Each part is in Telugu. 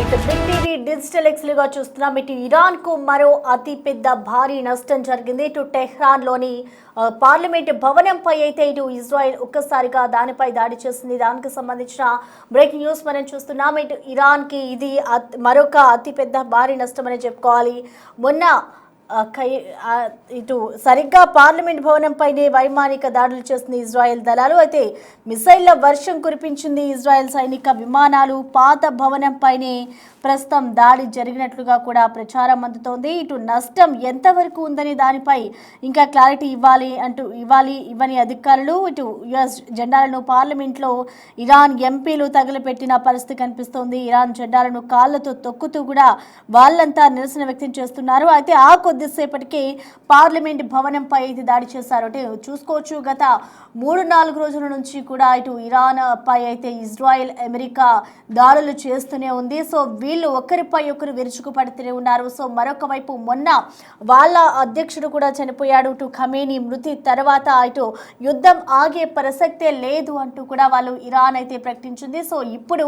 రైట్ బిగ్ టీవీ డిజిటల్ ఎక్స్లుగా చూస్తున్నాం. ఇటు ఇరాన్ కు మరో అతి పెద్ద భారీ నష్టం జరిగింది. ఇటు టెహ్రాన్ లోని పార్లమెంట్ భవనంపై అయితే ఇటు ఇజ్రాయెల్ ఒక్కసారిగా దానిపై దాడి చేసింది. దానికి సంబంధించిన బ్రేకింగ్ న్యూస్ మనం చూస్తున్నాం. ఇటు ఇరాన్ కి ఇది మరొక అతి పెద్ద భారీ నష్టం అని చెప్పుకోవాలి. మొన్న ఇటు సరిగ్గా పార్లమెంట్ భవనంపైనే వైమానిక దాడులు చేస్తుంది ఇజ్రాయెల్ దళాలు. అయితే మిసైళ్ల వర్షం కురిపించింది ఇజ్రాయెల్ సైనిక విమానాలు. పాత భవనంపైనే ప్రస్తుతం దాడి జరిగినట్లుగా కూడా ప్రచారం అందుతోంది. ఇటు నష్టం ఎంతవరకు ఉందని దానిపై ఇంకా క్లారిటీ ఇవ్వని అధికారులు ఇటు యుఎస్ జెండాలను పార్లమెంట్లో ఇరాన్ ఎంపీలు తగలపెట్టిన పరిస్థితి కనిపిస్తోంది. ఇరాన్ జెండాలను కాళ్లతో తొక్కుతూ కూడా వాళ్ళంతా నిరసన వ్యక్తం చేస్తున్నారు. అయితే ఆ కొద్దిసేపటికి పార్లమెంట్ భవనంపై అయితే దాడి చేశారు. అంటే చూసుకోవచ్చు, గత 3-4 రోజుల నుంచి కూడా ఇటు ఇరాన్ పై అయితే ఇజ్రాయెల్ అమెరికా దాడులు చేస్తూనే ఉంది. సో వీళ్ళు ఒకరిపై ఒకరు విరుచుకుపడుతూనే ఉన్నారు. సో మరొక వైపు మొన్న వాళ్ళ అధ్యక్షుడు కూడా చనిపోయాడు. ఇటు ఖమేనీ మృతి తర్వాత ఇటు యుద్ధం ఆగే ప్రసక్తే లేదు అంటూ కూడా వాళ్ళు ఇరాన్ అయితే ప్రకటించింది. సో ఇప్పుడు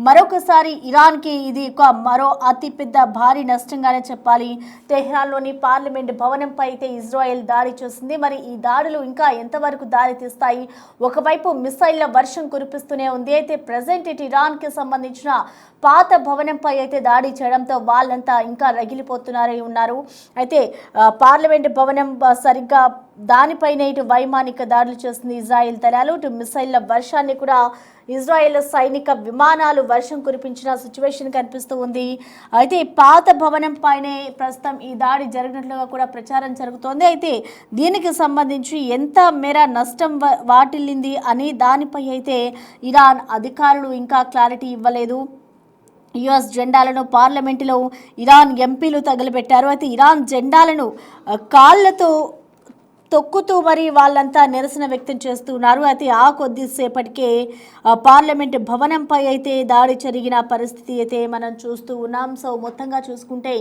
మరొకసారి ఇరాన్కి ఇది మరో అతిపెద్ద భారీ నష్టంగానే చెప్పాలి. టెహ్రాన్లోని పార్లమెంట్ భవనంపై అయితే ఇజ్రాయెల్ దాడి చేసింది. మరి ఈ దాడులు ఇంకా ఎంతవరకు దారి తీస్తాయి? ఒకవైపు మిసైళ్ల వర్షం కురిపిస్తూనే ఉంది. అయితే ప్రజెంట్ ఇటు ఇరాన్కి సంబంధించిన పాత భవనంపై అయితే దాడి చేయడంతో వాళ్ళంతా ఇంకా రగిలిపోతున్నారని ఉన్నారు. అయితే పార్లమెంట్ భవనం సరిగ్గా దానిపైన ఇటు వైమానిక దాడులు చేస్తుంది ఇజ్రాయెల్ దళాలు. ఇటు మిసైళ్ల వర్షాన్ని కూడా ఇజ్రాయెల్ సైనిక విమానాలు వర్షం కురిపించిన సిచ్యువేషన్ కనిపిస్తూ ఉంది. అయితే పాత భవనం పైనే ప్రస్తుతం ఈ దాడి జరిగినట్లుగా కూడా ప్రచారం జరుగుతోంది. అయితే దీనికి సంబంధించి ఎంత మేర నష్టం వాటిల్లింది అని దానిపై అయితే ఇరాన్ అధికారులు ఇంకా క్లారిటీ ఇవ్వలేదు. యుఎస్ జెండాలను పార్లమెంటులో ఇరాన్ ఎంపీలు తగలబెట్టారు. అయితే ఇరాన్ జెండాలను కాళ్లతో తొక్కుతూ మరి వాళ్ళంతా నిరసన వ్యక్తం చేస్తున్నారు. అయితే ఆ కొద్దిసేపటికే పార్లమెంట్ భవనంపై అయితే దాడి జరిగిన పరిస్థితి అయితే మనం చూస్తూ ఉన్నాం. సో మొత్తంగా చూసుకుంటే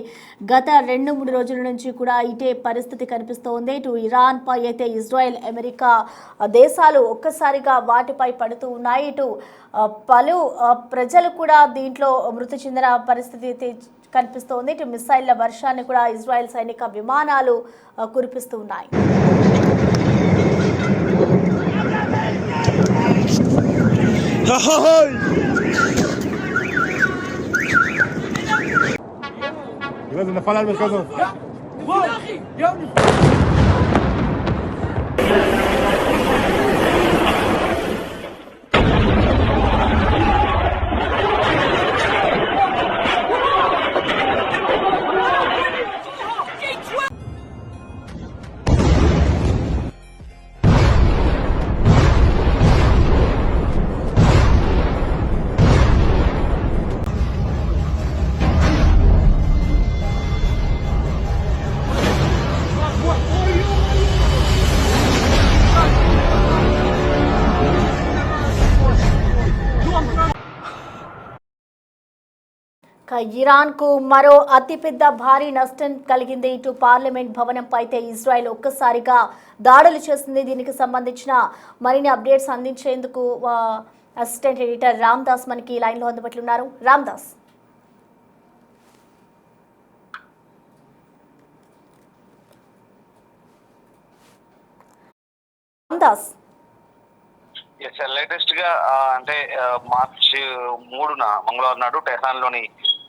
గత 2-3 రోజుల నుంచి కూడా ఇటే పరిస్థితి కనిపిస్తోంది. ఇటు ఇరాన్ పై అయితే ఇజ్రాయెల్ అమెరికా దేశాలు ఒక్కసారిగా వాటిపై పడుతూ ఉన్నాయి. ఇటు పలు ప్రజలు కూడా దీంట్లో మృతి చెందిన పరిస్థితి అయితే కనిపిస్తోంది. ఇటు మిసైళ్ల వర్షాన్ని కూడా ఇజ్రాయెల్ సైనిక విమానాలు కురిపిస్తూ ఉన్నాయి. ఇరాన్కు మరో అతిపెద్ద భారీ నష్టం కలిగింది. ఇటు పార్లమెంట్ భవనంపై అయితే ఇజ్రాయెల్ ఒక్కసారిగా దాడులు చేసింది. దీనికి సంబంధించిన మరిన్ని అప్డేట్స్ అందించేందుకు అసిస్టెంట్ ఎడిటర్ రామ్దాస్ మనకి లైన్లో అందుబాటులో ఉన్నారు. రామ్దాస్. లేటెస్ట్ గా అంటే మార్చి 3న మంగళవారం నాడు టెహ్రాన్ లోని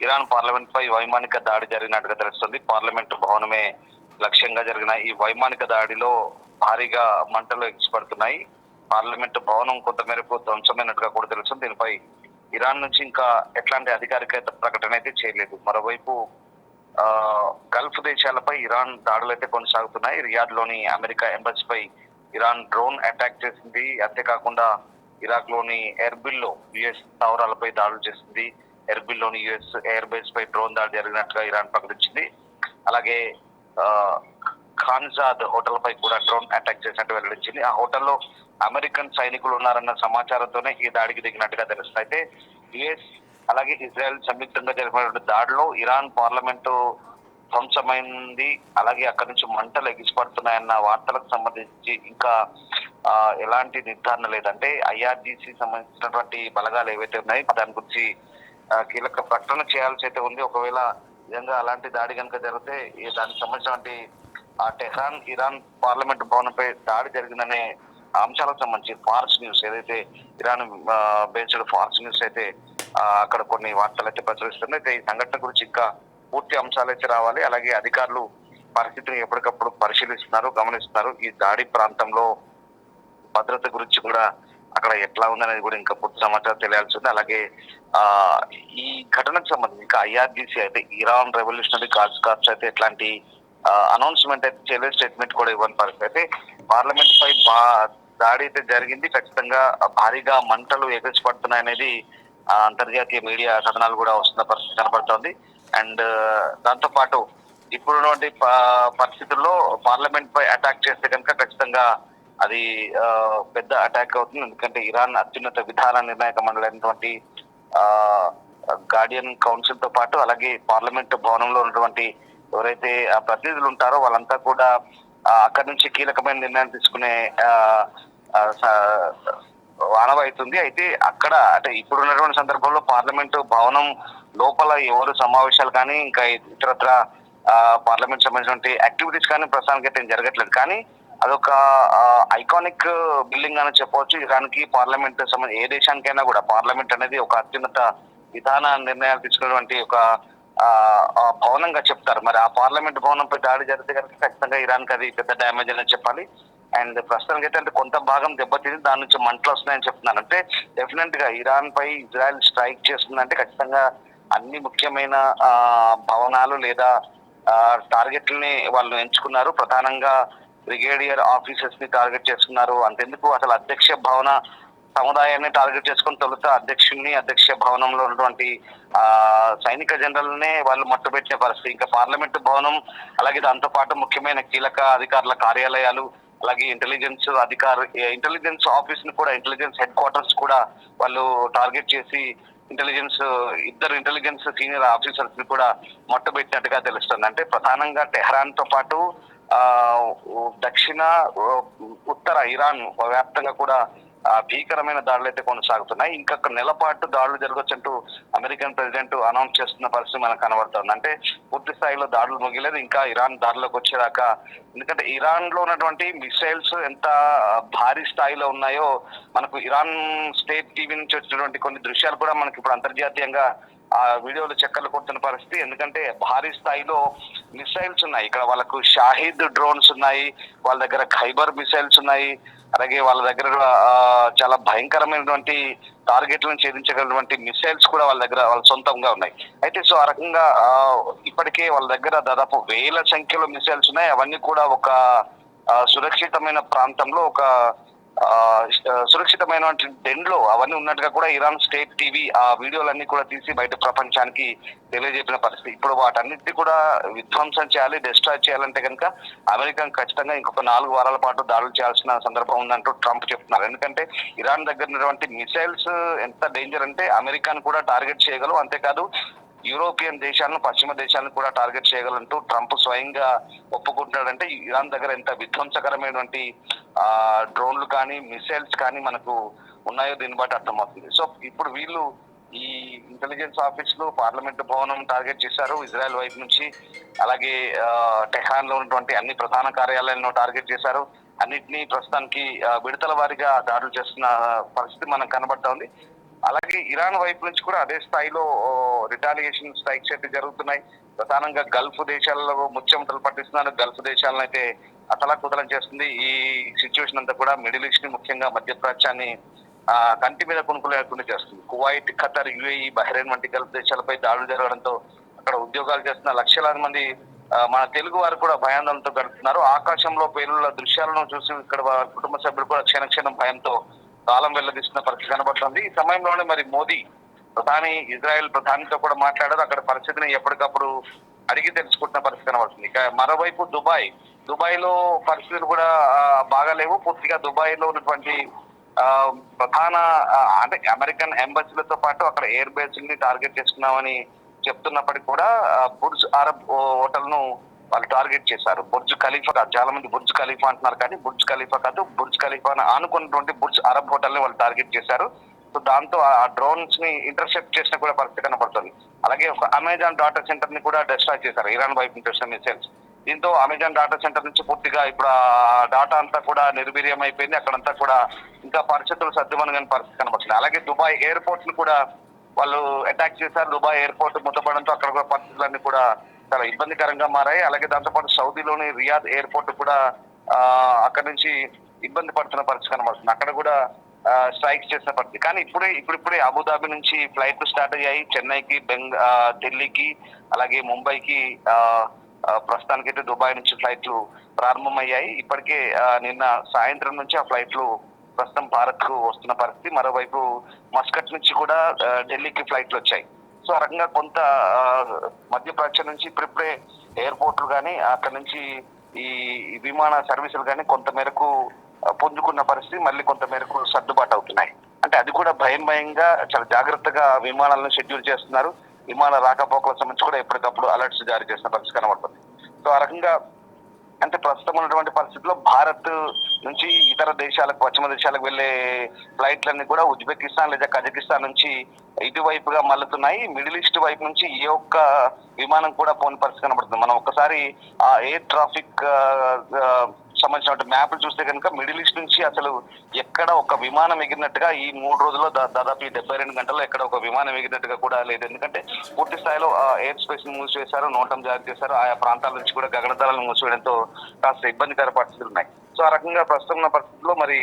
ఇరాన్ పార్లమెంట్ పై వైమానిక దాడి జరిగినట్టుగా తెలుస్తుంది. పార్లమెంట్ భవనమే లక్ష్యంగా జరిగిన ఈ వైమానిక దాడిలో భారీగా మంటలు ఎగిసిపడుతున్నాయి. పార్లమెంట్ భవనం కొంతమేరకు ధ్వంసమైనట్టుగా కూడా తెలుస్తుంది. దీనిపై ఇరాన్ నుంచి ఇంకా ఎట్లాంటి అధికారిక ప్రకటన అయితే చేయలేదు. మరోవైపు గల్ఫ్ దేశాలపై ఇరాన్ దాడులు అయితే కొనసాగుతున్నాయి. రియాద్ లోని అమెరికా ఎంబసీపై ఇరాన్ డ్రోన్ అటాక్ చేసింది. అంతేకాకుండా ఇరాక్ లోని ఎర్బిల్ లో యుఎస్ స్థావరాలపై దాడులు చేసింది. ఎర్బిల్ లోని యుఎస్ ఎయిర్ బేస్ పై డ్రోన్ దాడి జరిగినట్టుగా ఇరాన్ ప్రకటించింది. అలాగే ఖాన్జాద్ హోటల్ పై కూడా డ్రోన్ అటాక్ చేసినట్టు వెల్లడించింది. ఆ హోటల్లో అమెరికన్ సైనికులు ఉన్నారన్న సమాచారంతోనే ఈ దాడికి దిగినట్టుగా తెలుస్తుంది. అయితే యుఎస్ అలాగే ఇజ్రాయెల్ సంయుక్తంగా జరిపినటువంటి దాడిలో ఇరాన్ పార్లమెంటు ధ్వంసమైంది. అలాగే అక్కడి నుంచి మంటలు ఎగిసిపడుతున్నాయన్న వార్తలకు సంబంధించి ఇంకా ఎలాంటి నిర్ధారణ లేదంటే ఐఆర్జీసీ సంబంధించినటువంటి బలగాలు ఏవైతే ఉన్నాయో దాని గురించి కీలక ప్రకటన చేయాల్సి అయితే ఉంది. ఒకవేళ నిజంగా అలాంటి దాడి కనుక జరిగితే దానికి సంబంధించినటువంటి టెహ్రాన్ ఇరాన్ పార్లమెంట్ భవనంపై దాడి జరిగిందనే అంశాలకు సంబంధించి ఫార్స్ న్యూస్ ఏదైతే ఇరాన్ బేస్డ్ ఫార్స్ న్యూస్ అయితే అక్కడ కొన్ని వార్తలు అయితే ప్రచురిస్తుంది. అయితే ఈ సంఘటన గురించి ఇంకా పూర్తి అంశాలు అయితే రావాలి. అలాగే అధికారులు పరిస్థితిని ఎప్పటికప్పుడు పరిశీలిస్తున్నారు, గమనిస్తున్నారు. ఈ దాడి ప్రాంతంలో భద్రత గురించి కూడా అక్కడ ఎట్లా ఉందనేది కూడా ఇంకా పూర్తి సమాచారం తెలియాల్సి ఉంది. అలాగే ఈ ఘటనకు సంబంధించి ఇంకా IRGC అయితే ఇరాన్ రెవల్యూషనరీ గార్డ్స్ కార్ప్స్ అయితే ఎట్లాంటి అనౌన్స్మెంట్ అయితే చేయలేదు, స్టేట్మెంట్ కూడా ఇవ్వని పరిస్థితి. అయితే పార్లమెంట్ పై దాడి అయితే జరిగింది. ఖచ్చితంగా భారీగా మంటలు ఎగసిపడుతున్నాయనేది అంతర్జాతీయ మీడియా కథనాలు కూడా వస్తున్న పరిస్థితి కనబడుతోంది. అండ్ దాంతో పాటు ఇప్పుడున్నటువంటి పరిస్థితుల్లో పార్లమెంట్ పై అటాక్ చేస్తే కనుక ఖచ్చితంగా అది పెద్ద అటాక్ అవుతుంది. ఎందుకంటే ఇరాన్ అత్యున్నత విధాన నిర్ణాయక మండలి అయినటువంటి గార్డియన్ కౌన్సిల్ తో పాటు అలాగే పార్లమెంట్ భవనంలో ఉన్నటువంటి ఎవరైతే ప్రతినిధులు ఉంటారో వాళ్ళంతా కూడా అక్కడి నుంచి కీలకమైన నిర్ణయాలు తీసుకునే ఆనవాయితుంది. అయితే అక్కడ అంటే ఇప్పుడు ఉన్నటువంటి సందర్భంలో పార్లమెంటు భవనం లోపల ఎవరు సమావేశాలు కానీ ఇంకా ఇతరత్ర పార్లమెంట్ సంబంధించిన యాక్టివిటీస్ కానీ ప్రస్తుతానికి అయితే జరగట్లేదు. కానీ అదొక ఐకానిక్ బిల్డింగ్ అని చెప్పవచ్చు. ఇరాన్కి పార్లమెంట్ సంబంధించి ఏ దేశానికైనా కూడా పార్లమెంట్ అనేది ఒక అత్యున్నత విధాన నిర్ణయాలు తీసుకున్నటువంటి ఒక భవనంగా చెప్తారు. మరి ఆ పార్లమెంట్ భవనంపై దాడి జరిగితే కనుక ఖచ్చితంగా ఇరాన్కి అది పెద్ద డ్యామేజ్ అని చెప్పాలి. అండ్ ప్రస్తుతానికి అయితే అంటే కొంత భాగం దెబ్బతింది, దాని నుంచి మంటలు వస్తున్నాయని చెప్తున్నాను. అంటే డెఫినెట్ గా ఇరాన్ పై ఇజ్రాయెల్ స్ట్రైక్ చేస్తుందంటే ఖచ్చితంగా అన్ని ముఖ్యమైన భవనాలు లేదా టార్గెట్లని వాళ్ళు ఎంచుకున్నారు. ప్రధానంగా బ్రిగేడియర్ ఆఫీసర్స్ ని టార్గెట్ చేసుకున్నారు. అంతెందుకు అసలు అధ్యక్ష భవన సముదాయాన్ని టార్గెట్ చేసుకుని తొలుత అధ్యక్ష భవనంలో ఉన్నటువంటి సైనిక జనరల్నే వాళ్ళు మట్టుబెట్టిన పరిస్థితి. ఇంకా పార్లమెంటు భవనం అలాగే దాంతో పాటు ముఖ్యమైన కీలక అధికారుల కార్యాలయాలు అలాగే ఇంటెలిజెన్స్ ఆఫీస్ ని కూడా ఇంటెలిజెన్స్ హెడ్ క్వార్టర్స్ కూడా వాళ్ళు టార్గెట్ చేసి ఇద్దరు ఇంటెలిజెన్స్ సీనియర్ ఆఫీసర్స్ ని కూడా మట్టుబెట్టినట్టుగా తెలుస్తుంది. అంటే ప్రధానంగా టెహ్రాన్ తో పాటు దక్షిణ ఉత్తర ఇరాన్ వ్యాప్తంగా కూడా భీకరమైన దాడులు అయితే కొనసాగుతున్నాయి. ఇంకొక నెల పాటు దాడులు జరగొచ్చంటూ అమెరికన్ ప్రెసిడెంట్ అనౌన్స్ చేస్తున్న పరిస్థితి మనకు కనబడుతుంది. అంటే పూర్తి స్థాయిలో దాడులు ముగిలేదు, ఇంకా ఇరాన్ దాడులోకి వచ్చేదాకా. ఎందుకంటే ఇరాన్ లో ఉన్నటువంటి మిసైల్స్ ఎంత భారీ స్థాయిలో ఉన్నాయో మనకు ఇరాన్ స్టేట్ టీవీ నుంచి వచ్చినటువంటి కొన్ని దృశ్యాలు కూడా మనకి ఇప్పుడు అంతర్జాతీయంగా ఆ వీడియోలు చక్కర్లు కొడుతున్న పరిస్థితి. ఎందుకంటే భారీ స్థాయిలో మిసైల్స్ ఉన్నాయి. ఇక్కడ వాళ్ళకు షాహిద్ డ్రోన్స్ ఉన్నాయి, వాళ్ళ దగ్గర ఖైబర్ మిసైల్స్ ఉన్నాయి, అలాగే వాళ్ళ దగ్గర చాలా భయంకరమైనటువంటి టార్గెట్లను ఛేదించగలిగినటువంటి మిసైల్స్ కూడా వాళ్ళ సొంతంగా ఉన్నాయి. అయితే సో ఆ రకంగా ఇప్పటికే వాళ్ళ దగ్గర దాదాపు వేల సంఖ్యలో మిసైల్స్ ఉన్నాయి. అవన్నీ కూడా ఒక సురక్షితమైన ప్రాంతంలో ఒక సురక్షితమైన డెన్లో అవన్నీ ఉన్నట్టుగా కూడా ఇరాన్ స్టేట్ టీవీ ఆ వీడియోలన్నీ కూడా తీసి బయట ప్రపంచానికి తెలియజెప్పిన పరిస్థితి. ఇప్పుడు వాటన్నిటిని కూడా విధ్వంసం చేయాలి, డిస్ట్రాయ్ చేయాలంటే కనుక అమెరికా ఖచ్చితంగా ఇంకొక 4 వారాల పాటు దాడులు చేయాల్సిన సందర్భం ఉందంటూ ట్రంప్ చెప్తున్నారు. ఎందుకంటే ఇరాన్ దగ్గర ఉన్నటువంటి మిసైల్స్ ఎంత డేంజర్ అంటే అమెరికాను కూడా టార్గెట్ చేయగలవు, అంతేకాదు యూరోపియన్ దేశాలను పశ్చిమ దేశాలను కూడా టార్గెట్ చేయగలంటూ ట్రంప్ స్వయంగా ఒప్పుకుంటున్నాడంటే ఇరాన్ దగ్గర ఎంత విధ్వంసకరమైనటువంటి డ్రోన్లు కానీ మిసైల్స్ కానీ మనకు ఉన్నాయో దీన్ని బట్టి అర్థమవుతుంది. సో ఇప్పుడు వీళ్ళు ఈ ఇంటెలిజెన్స్ ఆఫీసులు పార్లమెంట్ భవనం టార్గెట్ చేశారు ఇజ్రాయెల్ వైపు నుంచి. అలాగే టెహ్రాన్ లో ఉన్నటువంటి అన్ని ప్రధాన కార్యాలయాలను టార్గెట్ చేశారు. అన్నిటినీ ప్రస్తుతానికి విడతల వారీగా దాడులు చేస్తున్న పరిస్థితి మనకు కనబడతా ఉంది. అలాగే ఇరాన్ వైపు నుంచి కూడా అదే స్థాయిలో రిటాలియేషన్ స్ట్రైక్స్ అయితే జరుగుతున్నాయి. ప్రధానంగా గల్ఫ్ దేశాలలో ముచ్చెమటలు పట్టిస్తున్నారు. గల్ఫ్ దేశాలను అయితే అతలాకుతలం చేస్తుంది. ఈ సిచ్యువేషన్ అంతా కూడా మిడిల్ ఈస్ట్ ని ముఖ్యంగా మధ్యప్రాచ్యాన్ని కంటి మీద కొనుక్కులు లేకుండా చేస్తుంది. కువైట్, ఖతర్, UAE, బహ్రెయిన్ వంటి గల్ఫ్ దేశాలపై దాడులు జరగడంతో అక్కడ ఉద్యోగాలు చేస్తున్న లక్షలాది మంది మన తెలుగు వారు కూడా భయాందోళనతో గడుపుతున్నారు. ఆకాశంలో పేలుళ్ల దృశ్యాలను చూసి ఇక్కడ కుటుంబ సభ్యులు కూడా క్షణక్షణం భయంతో కాలం వెల్లదీస్తున్న పరిస్థితి కనబడుతుంది. ఈ సమయంలోనే మరి మోదీ ఇజ్రాయెల్ ప్రధానితో కూడా మాట్లాడారు. అక్కడ పరిస్థితిని ఎప్పటికప్పుడు అడిగి తెలుసుకుంటున్న పరిస్థితి కనబడుతుంది. ఇక మరోవైపు దుబాయ్ లో పరిస్థితులు కూడా బాగాలేవు. పూర్తిగా దుబాయ్ లో ఉన్నటువంటి ప్రధాన అంటే అమెరికన్ ఎంబసీలతో పాటు అక్కడ ఎయిర్ బేస్ ని టార్గెట్ చేసుకున్నామని చెప్తున్నప్పటికీ కూడా బుర్జ్ అరబ్ హోటల్ ను వాళ్ళు టార్గెట్ చేశారు. బుర్జ్ ఖలీఫా కాదు, చాలా మంది బుర్జ్ ఖలీఫా అంటున్నారు కానీ బుర్జ్ ఖలీఫా కాదు, బుర్జ్ ఖలీఫాను ఆనుకున్నటువంటి బుర్జ్ అరబ్ హోటల్ ని వాళ్ళు టార్గెట్ చేశారు. సో దాంతో ఆ డ్రోన్స్ ని ఇంటర్సెప్ట్ చేసిన కూడా పరిస్థితి కనబడుతుంది. అలాగే ఒక అమెజాన్ డాటా సెంటర్ ని కూడా డిస్ట్రాయ్ చేశారు ఇరాన్ వైపు నుంచి వచ్చిన మిసైల్స్. దీంతో అమెజాన్ డాటా సెంటర్ నుంచి పూర్తిగా ఇప్పుడు ఆ డాటా అంతా కూడా నిర్వీర్యం అయిపోయింది. అక్కడంతా కూడా ఇంకా పరిస్థితులు సర్దుమణిగిన పరిస్థితి కనబడుతుంది. అలాగే దుబాయ్ ఎయిర్పోర్ట్ ని కూడా వాళ్ళు అటాక్ చేశారు. దుబాయ్ ఎయిర్పోర్ట్ మూతపడంతో అక్కడ కూడా పరిస్థితులన్నీ కూడా చాలా ఇబ్బందికరంగా మారాయి. అలాగే దాంతోపాటు సౌదీలోని రియాద్ ఎయిర్పోర్ట్ కూడా అక్కడ నుంచి ఇబ్బంది పడుతున్న పరిస్థితి కనబడుతుంది. అక్కడ కూడా స్ట్రైక్ చేసిన పరిస్థితి. కానీ ఇప్పుడిప్పుడే అబుదాబి నుంచి ఫ్లైట్లు స్టార్ట్ అయ్యాయి. చెన్నైకి, ఢిల్లీకి, అలాగే ముంబైకి ప్రస్తుతానికైతే దుబాయ్ నుంచి ఫ్లైట్లు ప్రారంభమయ్యాయి. ఇప్పటికే నిన్న సాయంత్రం నుంచి ఆ ఫ్లైట్లు ప్రస్తుతం భారత్ కు వస్తున్న పరిస్థితి. మరోవైపు మస్కట్ నుంచి కూడా ఢిల్లీకి ఫ్లైట్లు వచ్చాయి. సో ఆ రకంగా కొంత మధ్యప్రాచ్యం నుంచి ఇప్పుడిప్పుడే ఎయిర్పోర్ట్లు కానీ అక్కడ నుంచి ఈ విమాన సర్వీసులు కానీ కొంత మేరకు పుంజుకున్న పరిస్థితి, మళ్ళీ కొంత మేరకు సర్దుబాటు అవుతున్నాయి. అంటే అది కూడా భయంగా చాలా జాగ్రత్తగా విమానాలను షెడ్యూల్ చేస్తున్నారు. విమాన రాకపోకల సంబంధించి కూడా ఎప్పటికప్పుడు అలర్ట్స్ జారీ చేసిన పరిస్థితి కనబడుతుంది. సో ఆ రకంగా అంటే ప్రస్తుతం ఉన్నటువంటి పరిస్థితుల్లో భారత్ నుంచి ఇతర దేశాలకు, పశ్చిమ దేశాలకు వెళ్లే ఫ్లైట్లన్నీ కూడా ఉజ్బెకిస్తాన్ లేదా కజకిస్తాన్ నుంచి ఇటువైపుగా మళ్ళుతున్నాయి. మిడిల్ ఈస్ట్ వైపు నుంచి ఏ ఒక్క విమానం కూడా పోని పరిస్థితి కనబడుతుంది. మనం ఒక్కసారి ఆ ఎయిర్ ట్రాఫిక్ సంబంధించిన మ్యాప్లు చూస్తే కనుక మిడిల్ ఈస్ట్ నుంచి అసలు ఎక్కడ ఒక విమానం ఎగిరినట్టుగా ఈ 3 రోజుల్లో దాదాపు 72 గంటల్లో ఎక్కడ ఒక విమానం ఎగిరినట్టుగా కూడా లేదు. ఎందుకంటే పూర్తి స్థాయిలో ఎయిర్ స్పేస్ ని మూసివేశారు, నోటం జారీ చేశారు. ఆయా ప్రాంతాల నుంచి కూడా గగనతలాలను మూసివేయడంతో కాస్త ఇబ్బందికర పరిస్థితులు ఉన్నాయి. సో ఆ రకంగా ప్రస్తుతం ఉన్న పరిస్థితుల్లో మరి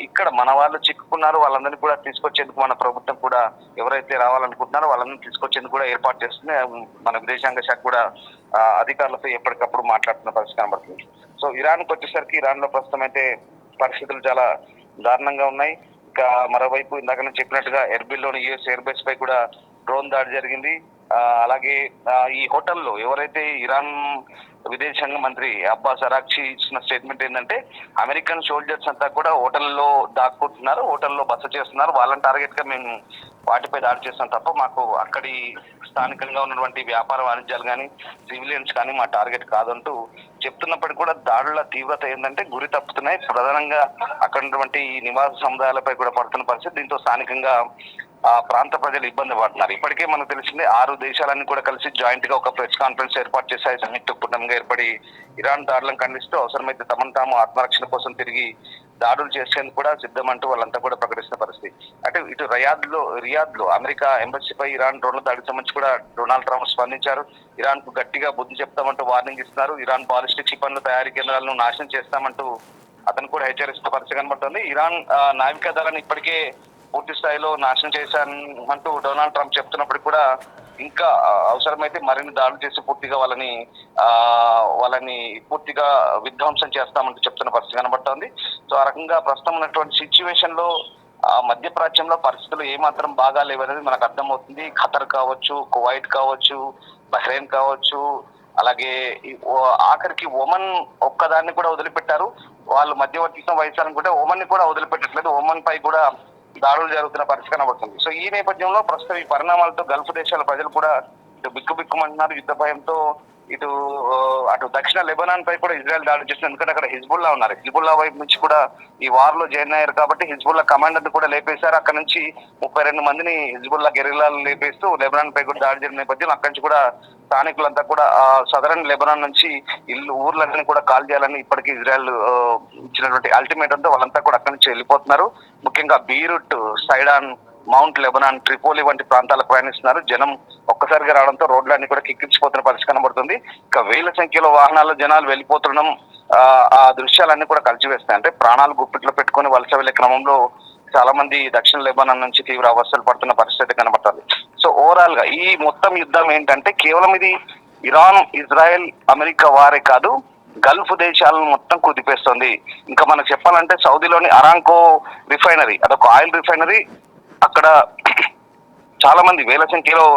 ఇక్కడ మన వాళ్ళు చిక్కుకున్నారు. వాళ్ళందరినీ కూడా తీసుకొచ్చేందుకు మన ప్రభుత్వం కూడా ఎవరైతే రావాలనుకుంటున్నారో వాళ్ళందరినీ తీసుకొచ్చేందుకు కూడా ఏర్పాటు చేస్తుంది. మన విదేశాంగ శాఖ కూడా అధికారులతో ఎప్పటికప్పుడు మాట్లాడుతున్న పరిస్థితి కనబడుతుంది. సో ఇరాన్కి వచ్చేసరికి ఇరాన్ లో ప్రస్తుతం అయితే పరిస్థితులు చాలా దారుణంగా ఉన్నాయి. ఇంకా మరోవైపు ఇందాక నేను చెప్పినట్టుగా ఎర్బిల్లోని యుఎస్ ఎయిర్ బేస్ పై కూడా డ్రోన్ దాడి జరిగింది. అలాగే ఈ హోటల్లో ఎవరైతే ఇరాన్ విదేశాంగ మంత్రి అబ్బాస్ అరాక్చి ఇచ్చిన స్టేట్మెంట్ ఏంటంటే అమెరికన్ సోల్జర్స్ అంతా కూడా హోటల్లో దాక్కుంటున్నారు, హోటల్లో బస చేస్తున్నారు, వాళ్ళని టార్గెట్ గా మేము వాటిపై దాడి చేస్తాం తప్ప మాకు అక్కడి స్థానికంగా ఉన్నటువంటి వ్యాపార వాణిజ్యాలు కానీ సివిలియన్స్ కానీ మా టార్గెట్ కాదంటూ చెప్తున్నప్పటికీ కూడా దాడుల తీవ్రత ఏంటంటే గురి తప్పుతున్నాయి. ప్రధానంగా అక్కడ ఉన్నటువంటి నివాస సముదాయాలపై కూడా పడుతున్న పరిస్థితి. దీంతో స్థానికంగా ఆ ప్రాంత ప్రజలు ఇబ్బంది పడుతున్నారు. ఇప్పటికే మనకు తెలిసిందే 6 దేశాలన్నీ కూడా కలిసి జాయింట్ గా ఒక ప్రెస్ కాన్ఫరెన్స్ ఏర్పాటు చేశాయి. సంయుక్త కుటుంబంగా ఏర్పడి ఇరాన్ దాడులను ఖండిస్తూ అవసరమైతే తమను తాము ఆత్మరక్షణ కోసం తిరిగి దాడులు చేసేందుకు కూడా సిద్ధమంటూ వాళ్ళంతా కూడా ప్రకటిస్తున్న పరిస్థితి. అంటే ఇటు రియాద్ లో అమెరికా ఎంబసీపై ఇరాన్ డ్రోన్ల దాడికి సంబంధించి కూడా డొనాల్డ్ ట్రంప్ స్పందించారు. ఇరాన్ కు గట్టిగా బుద్ధి చెప్తామంటూ వార్నింగ్ ఇస్తున్నారు. ఇరాన్ బాలిస్టిక్ క్షిపణుల తయారీ కేంద్రాలను నాశనం చేస్తామంటూ అతను కూడా హెచ్చరిస్తున్న పరిస్థితి కనబడుతుంది. ఇరాన్ నావికా దళాన్ని ఇప్పటికే పూర్తి స్థాయిలో నాశనం చేశానంటూ డొనాల్డ్ ట్రంప్ చెప్తున్నప్పటికీ కూడా ఇంకా అవసరమైతే మరిన్ని దాడులు చేసి పూర్తిగా వాళ్ళని పూర్తిగా విధ్వంసం చేస్తామంటూ చెప్తున్న పరిస్థితి కనబడుతోంది. సో ఆ రకంగా ప్రస్తుతం ఉన్నటువంటి సిచ్యువేషన్ లో మధ్యప్రాచ్యంలో పరిస్థితులు ఏమాత్రం బాగా లేవనేది మనకు అర్థమవుతుంది. ఖతర్ కావచ్చు, కువైట్ కావచ్చు, బహ్రెయిన్ కావచ్చు, అలాగే ఆఖరికి ఒమన్ ఒక్కదాన్ని కూడా వదిలిపెట్టారు. వాళ్ళు మధ్యవర్తిత్వం వహించాలనుకుంటే ఒమన్ ని కూడా వదిలిపెట్టట్లేదు. ఒమన్ పై కూడా దాడులు జరుగుతున్న పరిస్థితి కనబడుతుంది. సో ఈ నేపథ్యంలో ప్రస్తుతం ఈ పరిణామాలతో గల్ఫ్ దేశాల ప్రజలు కూడా ఇటు బిక్కుబిక్కుమంటున్నారు. యుద్ధ భయంతో అటు దక్షిణ లెబనాన్ పై కూడా ఇజ్రాయెల్ దాడి చేస్తుంది. ఎందుకంటే అక్కడ హిజ్బుల్లా ఉన్నారు. హిజ్బుల్లా వైపు నుంచి కూడా ఈ వార్ లో జాయిన్ అయ్యారు కాబట్టి హిజ్బుల్లా కమాండర్ ని కూడా లేపేశారు. అక్కడ నుంచి 32 మందిని హిజ్బుల్లా గెరిల్లాలు లేపేస్తూ లెబనాన్ పై కూడా దాడి జరిగిన నేపథ్యంలో అక్కడి నుంచి కూడా స్థానికులంతా కూడా సదరన్ లెబనాన్ నుంచి ఊర్లన్నీ కూడా కాల్ చేయాలని ఇప్పటికీ ఇజ్రాయెల్ ఇచ్చినటువంటి అల్టిమేటంతో వాళ్ళంతా కూడా అక్కడి నుంచి వెళ్ళిపోతున్నారు. ముఖ్యంగా బీరూట్, సైడాన్, మౌంట్ లెబనాన్, ట్రిపోలి వంటి ప్రాంతాలకు ప్రయాణిస్తున్నారు. జనం ఒక్కసారిగా రావడంతో రోడ్లన్నీ కూడా కిక్కించిపోతున్న పరిస్థితి కనబడుతుంది. ఇక వేల సంఖ్యలో వాహనాల్లో జనాలు వెళ్ళిపోతుండడం ఆ దృశ్యాలన్నీ కూడా కలిసివేస్తాయి. అంటే ప్రాణాలు గుప్పిట్లో పెట్టుకుని వలస వెళ్లే క్రమంలో చాలా మంది దక్షిణ లెబనాన్ నుంచి తీవ్ర అవస్థలు పడుతున్న పరిస్థితి కనబడుతుంది. సో ఓవరాల్ గా ఈ మొత్తం యుద్ధం ఏంటంటే కేవలం ఇది ఇరాన్, ఇజ్రాయెల్, అమెరికా వారే కాదు, గల్ఫ్ దేశాలను మొత్తం కుదిపేస్తుంది. ఇంకా మనకు చెప్పాలంటే సౌదీలోని అరాంకో రిఫైనరీ, అదొక ఆయిల్ రిఫైనరీ, అక్కడ చాలా మంది వేల సంఖ్యలో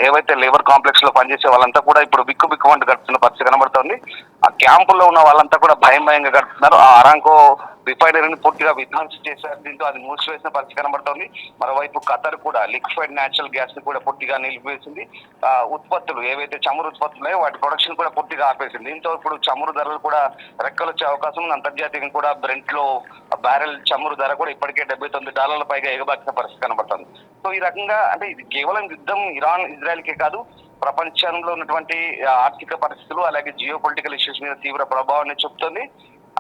ఏవైతే లేబర్ కాంప్లెక్స్ లో పనిచేసే వాళ్ళంతా కూడా ఇప్పుడు బిక్కుమంటూ గడుపుతున్న పరిస్థితి కనబడుతోంది. ఆ క్యాంపుల్లో ఉన్న వాళ్ళంతా కూడా భయంగా గడుపుతున్నారు. ఆ అరాంకో రిఫైనరీని పూర్తిగా విధ్వంసం చేశారు. దీంతో అది మూసివేసిన పరిస్థితి కనబడుతోంది. మరోవైపు ఖతర్ కూడా లిక్విడ్ న్యాచురల్ గ్యాస్ ని కూడా పూర్తిగా నిలిపివేసింది. ఉత్పత్తులు ఏవైతే చమురు ఉత్పత్తులు ఉన్నాయో వాటి ప్రొడక్షన్ కూడా పూర్తిగా ఆపేసింది. దీంతో ఇప్పుడు చమురు ధరలు కూడా రెక్కలొచ్చే అవకాశం ఉంది. అంతర్జాతీయంగా కూడా బ్యారెల్ చమురు ధర కూడా ఇప్పటికే $79 పైగా ఎగబాకిన పరిస్థితి కనబడుతుంది. సో ఈ రకంగా అంటే ఇది కేవలం యుద్ధం ఇరాన్ ఇజ్రాయెల్కే కాదు, ప్రపంచంలో ఉన్నటువంటి ఆర్థిక పరిస్థితులు అలాగే జియో పొలిటికల్ ఇష్యూస్ మీద తీవ్ర ప్రభావాన్ని చూపుతుంది.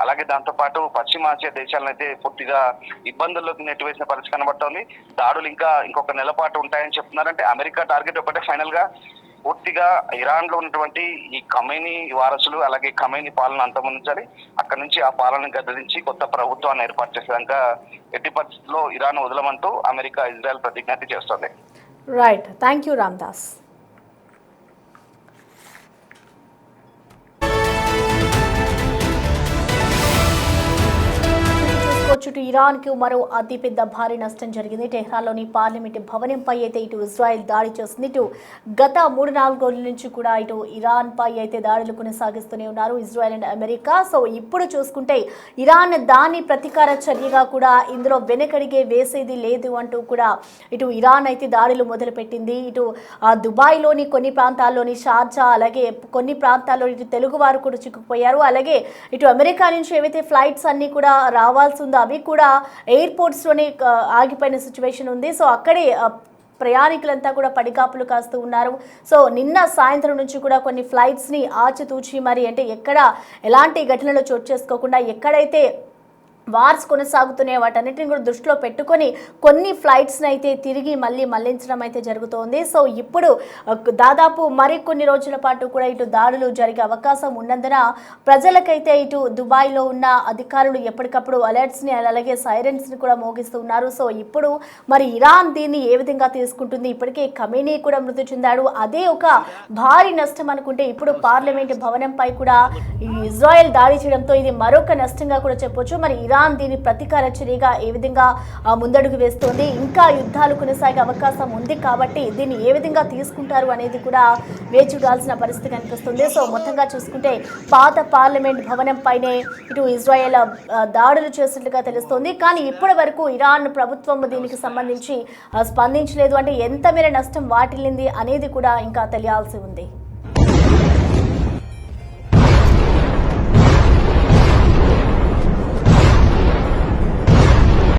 అలాగే దాంతో పాటు పశ్చిమాసియా దేశాలను అయితే పూర్తిగా ఇబ్బందుల్లోకి నెట్టివేసిన పరిస్థితి కనబడుతోంది. దాడులు ఇంకొక నెల పాటు ఉంటాయని చెప్తున్నారంటే అమెరికా టార్గెట్ ఒకటే ఫైనల్ గా పూర్తిగా ఇరాన్ లో ఉన్నటువంటి ఈ ఖమేనీ వారసులు అలాగే ఖమేనీ పాలన అంతమొందించాలి. అక్కడ నుంచి ఆ పాలన గద్దదించి కొత్త ప్రభుత్వాన్ని ఏర్పాటు చేసేదాకా ఎట్టి పరిస్థితుల్లో ఇరాన్ వదలమంటూ అమెరికా ఇజ్రాయెల్ ప్రతిజ్ఞ చేస్తోంది. Right, thank you Ramdas. ఇటు ఇరాన్కు మరో అతిపెద్ద భారీ నష్టం జరిగింది. టెహ్రాన్లోని పార్లమెంట్ భవనంపై అయితే ఇటు ఇజ్రాయెల్ దాడి చేస్తుంది. ఇటు గత 3-4 రోజుల నుంచి కూడా ఇటు ఇరాన్ పై అయితే దాడులు కొనసాగిస్తూనే ఉన్నారు ఇజ్రాయెల్ అండ్ అమెరికా. సో ఇప్పుడు చూసుకుంటే ఇరాన్ దాని ప్రతీకార చర్యగా కూడా ఇందులో వెనకడిగే వేసేది లేదు అంటూ కూడా ఇటు ఇరాన్ అయితే దాడులు మొదలుపెట్టింది. ఇటు దుబాయ్లోని కొన్ని ప్రాంతాల్లోని షార్జా అలాగే కొన్ని ప్రాంతాల్లో ఇటు తెలుగు వారు కూడా చిక్కుకుపోయారు. అలాగే ఇటు అమెరికా నుంచి ఏవైతే ఫ్లైట్స్ అన్ని కూడా రావాల్సి ఉందో అవి కూడా ఎయిర్పోర్ట్స్లోనే ఆగిపోయిన సిచ్యువేషన్ ఉంది. సో అక్కడే ప్రయాణికులంతా కూడా పడికాపులు కాస్తూ ఉన్నారు. సో నిన్న సాయంత్రం నుంచి కూడా కొన్ని ఫ్లైట్స్ని ఆచితూచి మరి అంటే ఎక్కడ ఎలాంటి ఘటనలు చోటు చేసుకోకుండా ఎక్కడైతే వార్స్ కొనసాగుతున్నాయి వాటన్నిటిని కూడా దృష్టిలో పెట్టుకొని కొన్ని ఫ్లైట్స్ని అయితే తిరిగి మళ్లించడం అయితే జరుగుతోంది. సో ఇప్పుడు దాదాపు మరికొన్ని రోజుల పాటు కూడా ఇటు దాడులు జరిగే అవకాశం ఉన్నందున ప్రజలకైతే ఇటు దుబాయ్లో ఉన్న అధికారులు ఎప్పటికప్పుడు అలర్ట్స్ని అలాగే సైరన్స్ని కూడా మోగిస్తూ ఉన్నారు. సో ఇప్పుడు మరి ఇరాన్ దీన్ని ఏ విధంగా తీసుకుంటుంది? ఇప్పటికే ఖమేనీ కూడా మృతి చెందాడు, అదే ఒక భారీ నష్టం అనుకుంటే ఇప్పుడు పార్లమెంట్ భవనంపై కూడా ఇజ్రాయెల్ దాడి చేయడంతో ఇది మరొక నష్టంగా కూడా చెప్పొచ్చు. మరి ఇరాన్ దీని ప్రతీకార చర్యగా ఏ విధంగా ముందడుగు వేస్తోంది, ఇంకా యుద్ధాలు కొనసాగే అవకాశం ఉంది కాబట్టి దీన్ని ఏ విధంగా తీసుకుంటారు అనేది కూడా వేచి చూడాల్సిన పరిస్థితి కనిపిస్తుంది. సో మొత్తంగా చూసుకుంటే పాత పార్లమెంట్ భవనం పైనే ఇటు ఇజ్రాయెల్ దాడులు చేసినట్లుగా తెలుస్తోంది. కానీ ఇప్పటి వరకు ఇరాన్ ప్రభుత్వం దీనికి సంబంధించి స్పందించలేదు. అంటే ఎంత మేర నష్టం వాటిల్లింది అనేది కూడా ఇంకా తెలియాల్సి ఉంది.